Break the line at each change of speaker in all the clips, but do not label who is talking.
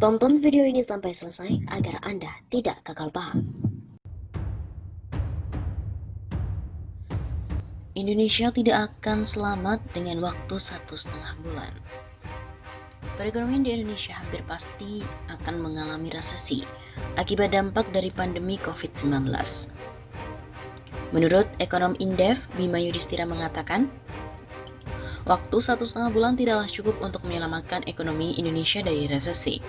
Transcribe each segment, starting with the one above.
Tonton video ini sampai selesai agar Anda tidak gagal paham. Indonesia tidak akan selamat dengan waktu 1,5 bulan. Perekonomian di Indonesia hampir pasti akan mengalami resesi akibat dampak dari pandemi COVID-19. Menurut ekonom Indef, Bima Yudhistira mengatakan, waktu 1,5 bulan tidaklah cukup untuk menyelamatkan ekonomi Indonesia dari resesi.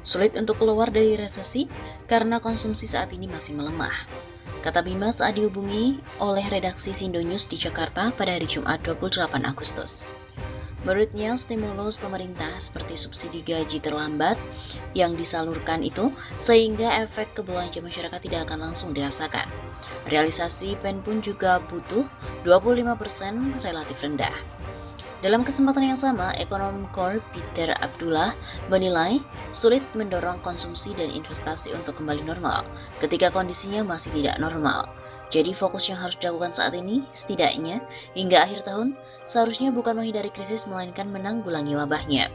Sulit untuk keluar dari resesi karena konsumsi saat ini masih melemah, kata Bima saat dihubungi oleh redaksi Sindo News di Jakarta pada hari Jumat 28 Agustus. Menurutnya, stimulus pemerintah seperti subsidi gaji terlambat yang disalurkan itu sehingga efek ke belanja masyarakat tidak akan langsung dirasakan. Realisasi PEN pun juga butuh 25% relatif rendah. Dalam kesempatan yang sama, ekonom Core Peter Abdullah menilai sulit mendorong konsumsi dan investasi untuk kembali normal ketika kondisinya masih tidak normal. Jadi fokus yang harus dilakukan saat ini, setidaknya hingga akhir tahun, seharusnya bukan menghindari krisis melainkan menanggulangi wabahnya.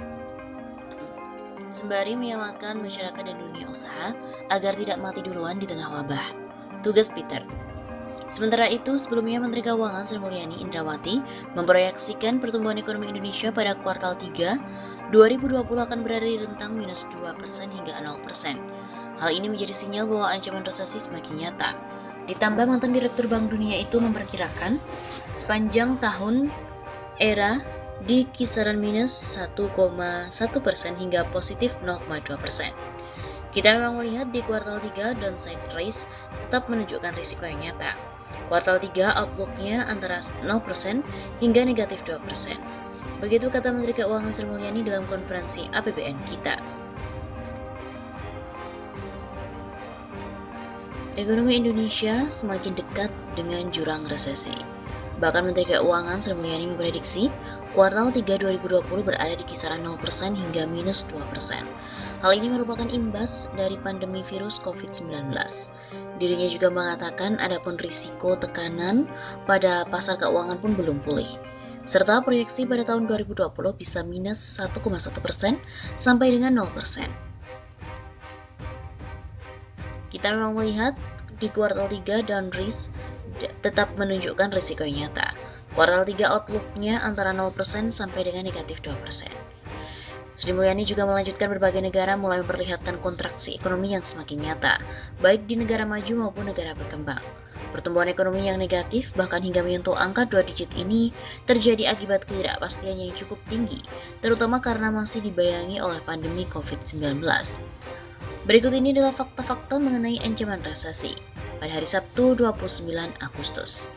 Sembari menyelamatkan masyarakat dan dunia usaha agar tidak mati duluan di tengah wabah. Tugas Peter. Sementara itu, sebelumnya Menteri Keuangan Sri Mulyani Indrawati memproyeksikan pertumbuhan ekonomi Indonesia pada kuartal 3 2020 akan berada di rentang minus 2% hingga 0%. Hal ini menjadi sinyal bahwa ancaman resesi semakin nyata. Ditambah mantan Direktur Bank Dunia itu memperkirakan sepanjang tahun era di kisaran minus 1,1% hingga positif 0,2%. Kita memang melihat di kuartal 3 downside risk tetap menunjukkan risiko yang nyata. Kuartal 3 outlook-nya antara 0% hingga negatif 2%. Begitu kata Menteri Keuangan Sri Mulyani dalam konferensi APBN kita. Ekonomi Indonesia semakin dekat dengan jurang resesi. Bahkan Menteri Keuangan Sri Mulyani memprediksi kuartal 3 2020 berada di kisaran 0% hingga minus 2%. Hal ini merupakan imbas dari pandemi virus COVID-19. Dirinya juga mengatakan adapun risiko tekanan pada pasar keuangan pun belum pulih. Serta proyeksi pada tahun 2020 bisa minus 1,1% sampai dengan 0%. Kita memang melihat di kuartal 3 down risk tetap menunjukkan risiko yang nyata. Kuartal 3 outlook-nya antara 0% sampai dengan negatif 2%. Sri Mulyani juga melanjutkan berbagai negara mulai memperlihatkan kontraksi ekonomi yang semakin nyata, baik di negara maju maupun negara berkembang. Pertumbuhan ekonomi yang negatif bahkan hingga menyentuh angka 2 digit ini terjadi akibat ketidakpastian yang cukup tinggi, terutama karena masih dibayangi oleh pandemi COVID-19. Berikut ini adalah fakta-fakta mengenai ancaman resesi pada hari Sabtu 29 Agustus.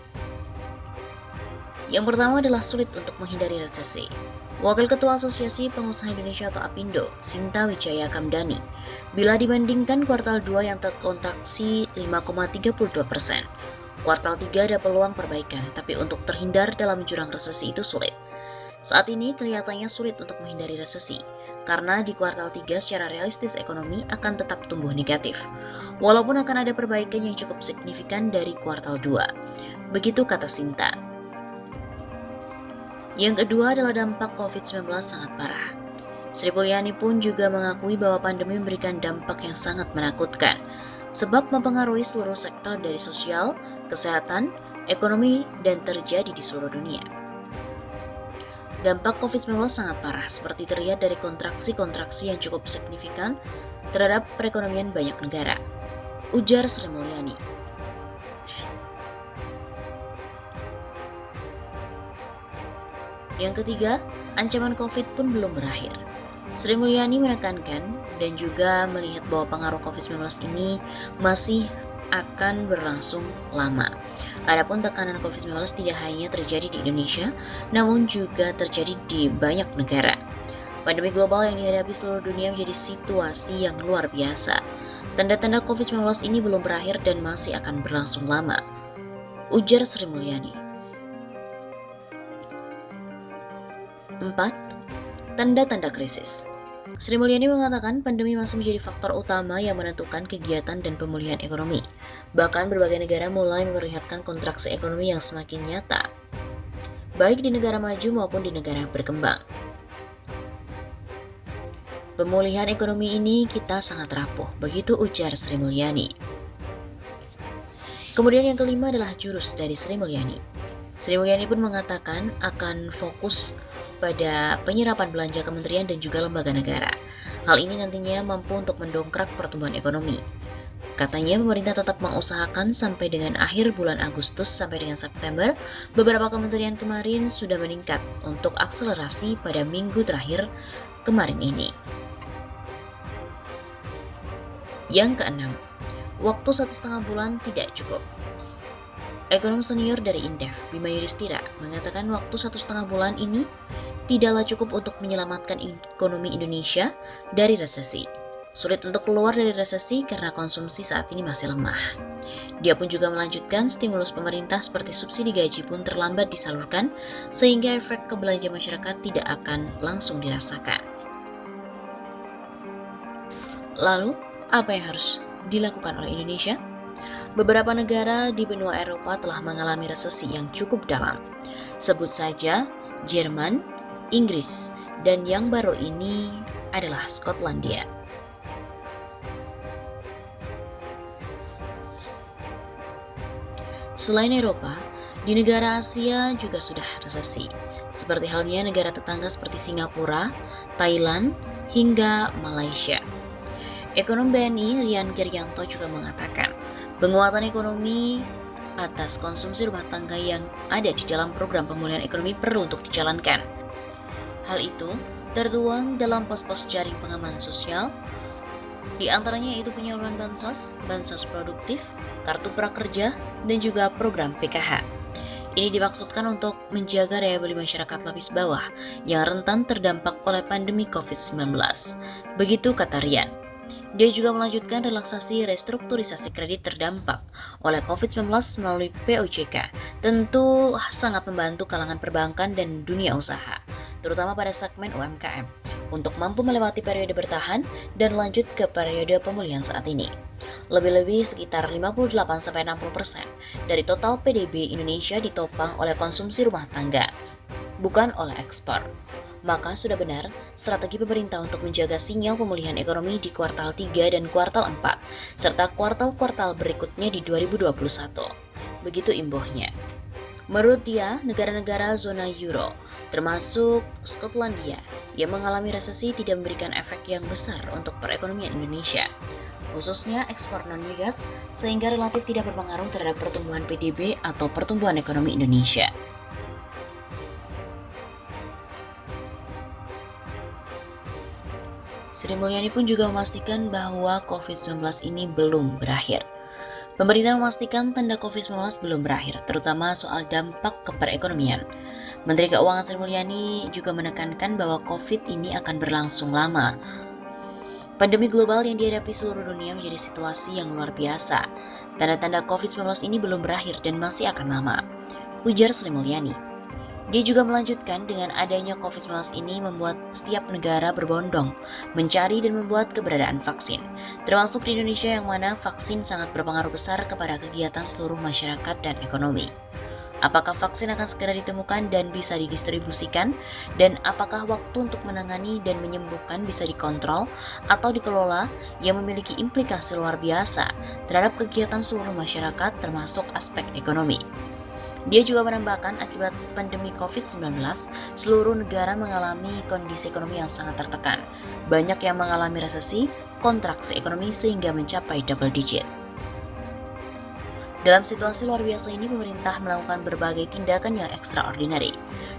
Yang pertama adalah sulit untuk menghindari resesi. Wakil Ketua Asosiasi Pengusaha Indonesia atau APindo, Sinta Wijaya Kamdani, bila dibandingkan kuartal 2 yang terkontraksi 5,32%, kuartal 3 ada peluang perbaikan, tapi untuk terhindar dalam jurang resesi itu sulit. Saat ini kelihatannya sulit untuk menghindari resesi, karena di kuartal 3 secara realistis ekonomi akan tetap tumbuh negatif, walaupun akan ada perbaikan yang cukup signifikan dari kuartal 2. Begitu kata Sinta. Yang kedua adalah dampak COVID-19 sangat parah. Sri Mulyani pun juga mengakui bahwa pandemi memberikan dampak yang sangat menakutkan, sebab mempengaruhi seluruh sektor dari sosial, kesehatan, ekonomi, dan terjadi di seluruh dunia. Dampak COVID-19 sangat parah, seperti terlihat dari kontraksi-kontraksi yang cukup signifikan terhadap perekonomian banyak negara, ujar Sri Mulyani. Yang ketiga, ancaman COVID pun belum berakhir. Sri Mulyani menekankan dan juga melihat bahwa pengaruh COVID-19 ini masih akan berlangsung lama. Adapun tekanan COVID-19 tidak hanya terjadi di Indonesia, namun juga terjadi di banyak negara. Pandemi global yang dihadapi seluruh dunia menjadi situasi yang luar biasa. Tanda-tanda COVID-19 ini belum berakhir dan masih akan berlangsung lama, ujar Sri Mulyani. 4. Tanda-tanda krisis. Sri Mulyani mengatakan pandemi masih menjadi faktor utama yang menentukan kegiatan dan pemulihan ekonomi. Bahkan berbagai negara mulai memperlihatkan kontraksi ekonomi yang semakin nyata, baik di negara maju maupun di negara berkembang. Pemulihan ekonomi ini kita sangat rapuh, begitu ujar Sri Mulyani. Kemudian yang kelima adalah jurus dari Sri Mulyani. Sri Mulyani pun mengatakan akan fokus pada penyerapan belanja kementerian dan juga lembaga negara. Hal ini nantinya mampu untuk mendongkrak pertumbuhan ekonomi. Katanya pemerintah tetap mengusahakan sampai dengan akhir bulan Agustus sampai dengan September, beberapa kementerian kemarin sudah meningkat untuk akselerasi pada minggu terakhir kemarin ini. Yang keenam, waktu 1,5 bulan tidak cukup. Ekonom senior dari Indef, Bima Yudhistira, mengatakan waktu 1,5 bulan ini tidaklah cukup untuk menyelamatkan ekonomi Indonesia dari resesi. Sulit untuk keluar dari resesi karena konsumsi saat ini masih lemah. Dia pun juga melanjutkan stimulus pemerintah seperti subsidi gaji pun terlambat disalurkan sehingga efek ke belanja masyarakat tidak akan langsung dirasakan. Lalu, apa yang harus dilakukan oleh Indonesia? Beberapa negara di benua Eropa telah mengalami resesi yang cukup dalam. Sebut saja Jerman, Inggris, dan yang baru ini adalah Skotlandia. Selain Eropa, di negara Asia juga sudah resesi, seperti halnya negara tetangga seperti Singapura, Thailand, hingga Malaysia. Ekonom BNI Rian Giryanto juga mengatakan, penguatan ekonomi atas konsumsi rumah tangga yang ada di dalam program pemulihan ekonomi perlu untuk dijalankan. Hal itu tertuang dalam pos-pos jaring pengaman sosial, di antaranya yaitu penyaluran bansos, bansos produktif, kartu prakerja, dan juga program PKH. Ini dimaksudkan untuk menjaga daya beli masyarakat lapis bawah yang rentan terdampak oleh pandemi COVID-19. Begitu kata Rian. Dia juga melanjutkan relaksasi restrukturisasi kredit terdampak oleh COVID-19 melalui POJK. Tentu sangat membantu kalangan perbankan dan dunia usaha, terutama pada segmen UMKM, untuk mampu melewati periode bertahan dan lanjut ke periode pemulihan saat ini. Lebih-lebih sekitar 58-60% dari total PDB Indonesia ditopang oleh konsumsi rumah tangga, bukan oleh ekspor. Maka sudah benar strategi pemerintah untuk menjaga sinyal pemulihan ekonomi di kuartal 3 dan kuartal 4, serta kuartal-kuartal berikutnya di 2021. Begitu imbuhnya. Menurut dia, negara-negara zona Euro, termasuk Skotlandia, yang mengalami resesi tidak memberikan efek yang besar untuk perekonomian Indonesia, khususnya ekspor non-migas, sehingga relatif tidak berpengaruh terhadap pertumbuhan PDB atau pertumbuhan ekonomi Indonesia. Sri Mulyani pun juga memastikan bahwa COVID-19 ini belum berakhir. Pemerintah memastikan tanda COVID-19 belum berakhir, terutama soal dampak ke perekonomian. Menteri Keuangan Sri Mulyani juga menekankan bahwa COVID ini akan berlangsung lama. Pandemi global yang dihadapi seluruh dunia menjadi situasi yang luar biasa. Tanda-tanda COVID-19 ini belum berakhir dan masih akan lama, ujar Sri Mulyani. Dia juga melanjutkan dengan adanya COVID-19 ini membuat setiap negara berbondong mencari dan membuat keberadaan vaksin, termasuk di Indonesia yang mana vaksin sangat berpengaruh besar kepada kegiatan seluruh masyarakat dan ekonomi. Apakah vaksin akan segera ditemukan dan bisa didistribusikan, dan apakah waktu untuk menangani dan menyembuhkan bisa dikontrol atau dikelola yang memiliki implikasi luar biasa terhadap kegiatan seluruh masyarakat termasuk aspek ekonomi. Dia juga menambahkan akibat pandemi COVID-19, seluruh negara mengalami kondisi ekonomi yang sangat tertekan. Banyak yang mengalami resesi, kontraksi ekonomi sehingga mencapai double digit. Dalam situasi luar biasa ini, pemerintah melakukan berbagai tindakan yang extraordinary.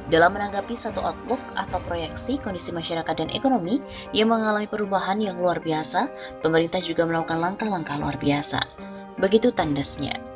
Dalam menanggapi satu outlook atau proyeksi kondisi masyarakat dan ekonomi yang mengalami perubahan yang luar biasa, pemerintah juga melakukan langkah-langkah luar biasa. Begitu tandasnya.